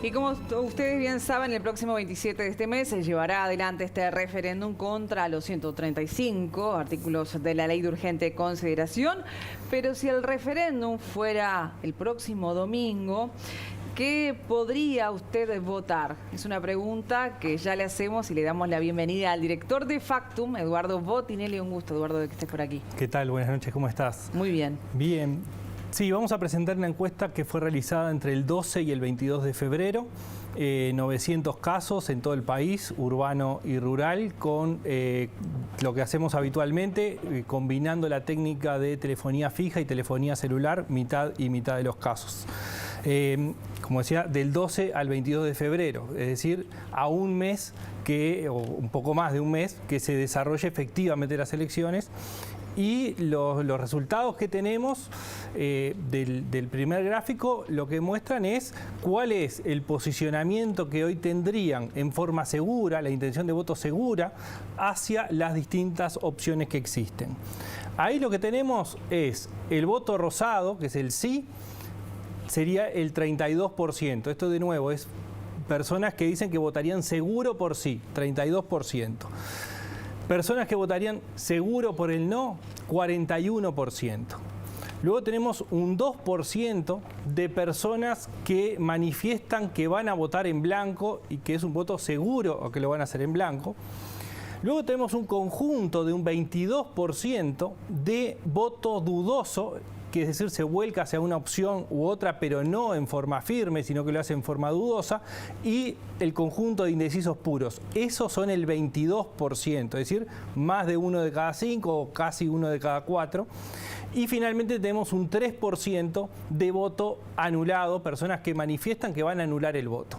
Y como ustedes bien saben, el próximo 27 de este mes se llevará adelante este referéndum contra los 135 artículos de la Ley de Urgente Consideración. Pero si el referéndum fuera el próximo domingo, ¿qué podría usted votar? Es una pregunta que ya le hacemos y le damos la bienvenida al director de Factum, Eduardo Botinelli. Un gusto, Eduardo, de que estés por aquí. ¿Qué tal? Buenas noches, ¿cómo estás? Muy bien. Bien. Sí, vamos a presentar una encuesta que fue realizada entre el 12 y el 22 de febrero. 900 casos en todo el país, urbano y rural, con lo que hacemos habitualmente, combinando la técnica de telefonía fija y telefonía celular, mitad y mitad de los casos. Como decía, del 12 al 22 de febrero, es decir, a un mes o un poco más de un mes, que se desarrolle efectivamente las elecciones. Y los resultados que tenemos del primer gráfico lo que muestran es cuál es el posicionamiento que hoy tendrían en forma segura, la intención de voto segura, hacia las distintas opciones que existen. Ahí lo que tenemos es el voto rosado, que es el sí, sería el 32%. Esto de nuevo es personas que dicen que votarían seguro por sí, 32%. Personas que votarían seguro por el no, 41%. Luego tenemos un 2% de personas que manifiestan que van a votar en blanco y que es un voto seguro o que lo van a hacer en blanco. Luego tenemos un conjunto de un 22% de voto dudoso, que es decir, se vuelca hacia una opción u otra, pero no en forma firme, sino que lo hace en forma dudosa, y el conjunto de indecisos puros. Esos son el 22%, es decir, más de 1 de cada 5 o casi 1 de cada 4. Y finalmente tenemos un 3% de voto anulado, personas que manifiestan que van a anular el voto.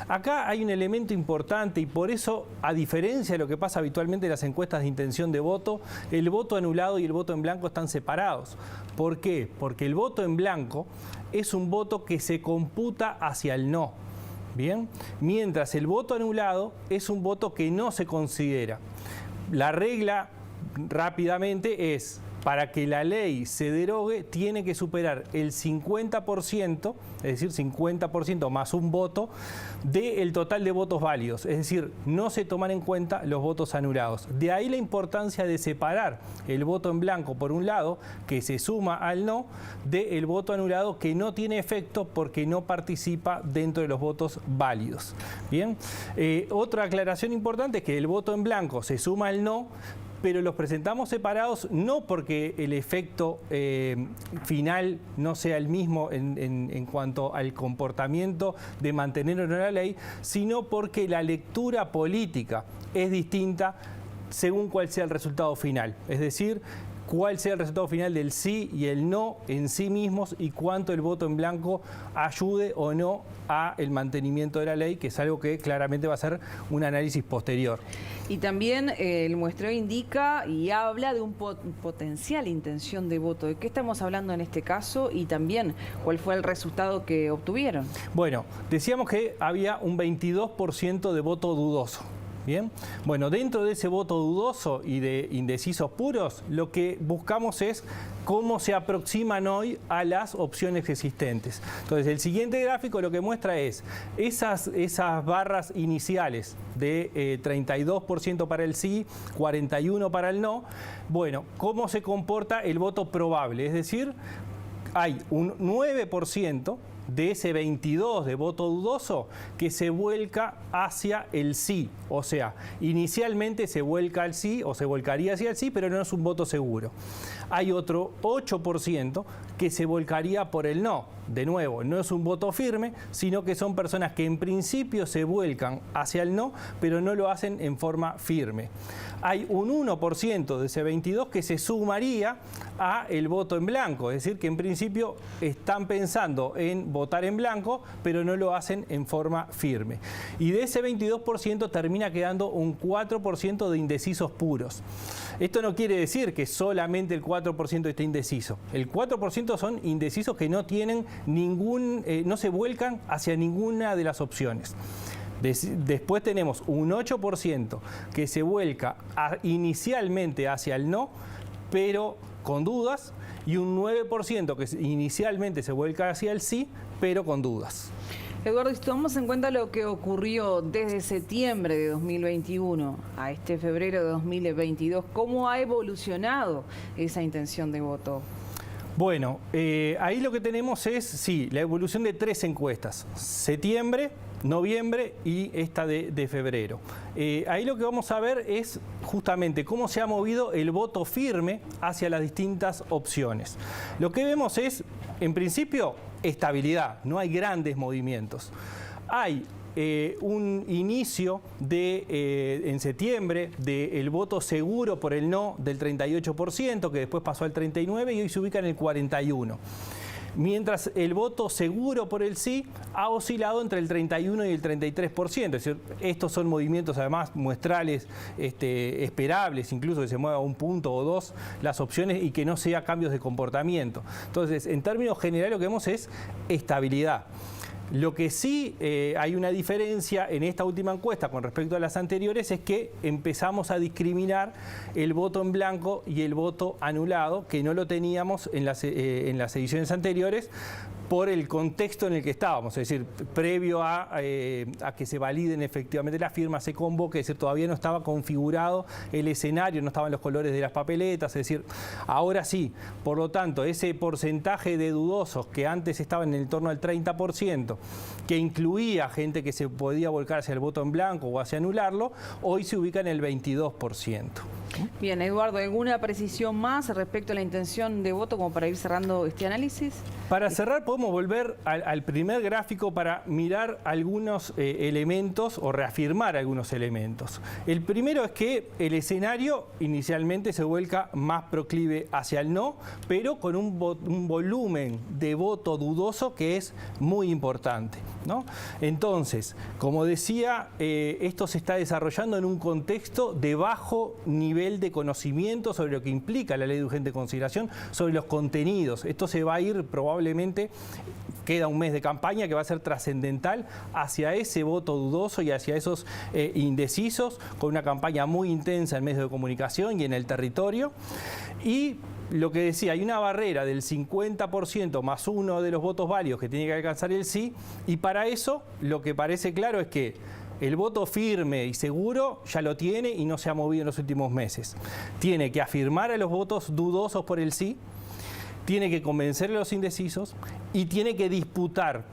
Acá hay un elemento importante y por eso, a diferencia de lo que pasa habitualmente en las encuestas de intención de voto, el voto anulado y el voto en blanco están separados. ¿Por qué? Porque el voto en blanco es un voto que se computa hacia el no. ¿Bien? Mientras el voto anulado es un voto que no se considera. La regla, rápidamente, es: para que la ley se derogue, tiene que superar el 50%, es decir, 50% más un voto, del total de votos válidos. Es decir, no se toman en cuenta los votos anulados. De ahí la importancia de separar el voto en blanco, por un lado, que se suma al no, del voto anulado que no tiene efecto porque no participa dentro de los votos válidos. Bien, otra aclaración importante es que el voto en blanco se suma al no, pero los presentamos separados no porque el efecto final no sea el mismo en cuanto al comportamiento de mantener o no la ley, sino porque la lectura política es distinta según cuál sea el resultado final. Es decir, cuál sea el resultado final del sí y el no en sí mismos y cuánto el voto en blanco ayude o no a el mantenimiento de la ley, que es algo que claramente va a ser un análisis posterior. Y también el muestreo indica y habla de un potencial intención de voto. ¿De qué estamos hablando en este caso? Y también, ¿cuál fue el resultado que obtuvieron? Bueno, decíamos que había un 22% de voto dudoso. Bien, bueno, dentro de ese voto dudoso y de indecisos puros, lo que buscamos es cómo se aproximan hoy a las opciones existentes. Entonces, el siguiente gráfico lo que muestra es esas barras iniciales de 32% para el sí, 41% para el no. Bueno, cómo se comporta el voto probable, es decir, hay un 9% de ese 22% de voto dudoso que se vuelca hacia el sí. O sea, inicialmente se vuelca al sí o se volcaría hacia el sí, pero no es un voto seguro. Hay otro 8% que se volcaría por el no. De nuevo, no es un voto firme, sino que son personas que en principio se vuelcan hacia el no, pero no lo hacen en forma firme. Hay un 1% de ese 22% que se sumaría a el voto en blanco, es decir, que en principio están pensando en votar en blanco, pero no lo hacen en forma firme. Y de ese 22% termina quedando un 4% de indecisos puros. Esto no quiere decir que solamente el 4% esté indeciso. El 4% son indecisos que no tienen no se vuelcan hacia ninguna de las opciones. Después tenemos un 8% que se vuelca inicialmente hacia el no, pero con dudas, y un 9% que inicialmente se vuelca hacia el sí, pero con dudas. Eduardo, si tomamos en cuenta lo que ocurrió desde septiembre de 2021 a este febrero de 2022, ¿cómo ha evolucionado esa intención de voto? Bueno, ahí lo que tenemos es, sí, la evolución de 3 encuestas: septiembre, noviembre y esta de febrero. Ahí lo que vamos a ver es justamente cómo se ha movido el voto firme hacia las distintas opciones. Lo que vemos es, en principio, estabilidad, no hay grandes movimientos. Hay un inicio en septiembre del voto seguro por el no del 38%, que después pasó al 39% y hoy se ubica en el 41%. Mientras el voto seguro por el sí ha oscilado entre el 31% y el 33%. Es decir, estos son movimientos además muestrales esperables, incluso que se mueva 1 punto o 2 las opciones y que no sea cambios de comportamiento. Entonces, en términos generales lo que vemos es estabilidad. Lo que sí hay una diferencia en esta última encuesta con respecto a las anteriores es que empezamos a discriminar el voto en blanco y el voto anulado, que no lo teníamos en las ediciones anteriores por el contexto en el que estábamos, es decir, previo a que se validen efectivamente las firmas, se convoque, es decir, todavía no estaba configurado el escenario, no estaban los colores de las papeletas, es decir, ahora sí. Por lo tanto, ese porcentaje de dudosos que antes estaba en el torno al 30%, que incluía gente que se podía volcar hacia el voto en blanco o hacia anularlo, hoy se ubica en el 22%. Bien, Eduardo, ¿alguna precisión más respecto a la intención de voto como para ir cerrando este análisis? Para cerrar, podemos volver al primer gráfico para mirar algunos elementos o reafirmar algunos elementos. El primero es que el escenario inicialmente se vuelca más proclive hacia el no, pero con un volumen de voto dudoso que es muy importante, ¿no? Entonces, como decía, esto se está desarrollando en un contexto de bajo nivel de conocimiento sobre lo que implica la ley de urgente consideración, sobre los contenidos. Esto se va a ir probablemente, queda un mes de campaña que va a ser trascendental hacia ese voto dudoso y hacia esos indecisos, con una campaña muy intensa en medios de comunicación y en el territorio. Y lo que decía, hay una barrera del 50% más 1 de los votos válidos que tiene que alcanzar el sí, y para eso lo que parece claro es que el voto firme y seguro ya lo tiene y no se ha movido en los últimos meses. Tiene que afirmar a los votos dudosos por el sí, tiene que convencer a los indecisos y tiene que disputar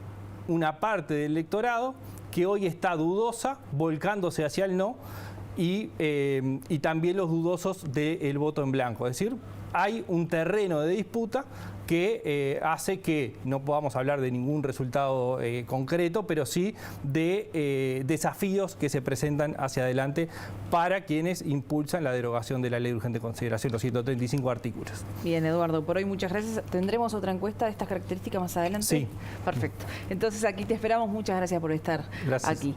una parte del electorado que hoy está dudosa, volcándose hacia el no, y también los dudosos del voto en blanco. Es decir, hay un terreno de disputa que hace que no podamos hablar de ningún resultado concreto, pero sí de desafíos que se presentan hacia adelante para quienes impulsan la derogación de la ley de urgente consideración, los 135 artículos. Bien, Eduardo, por hoy muchas gracias. ¿Tendremos otra encuesta de estas características más adelante? Sí. Perfecto. Entonces aquí te esperamos. Muchas gracias por estar aquí.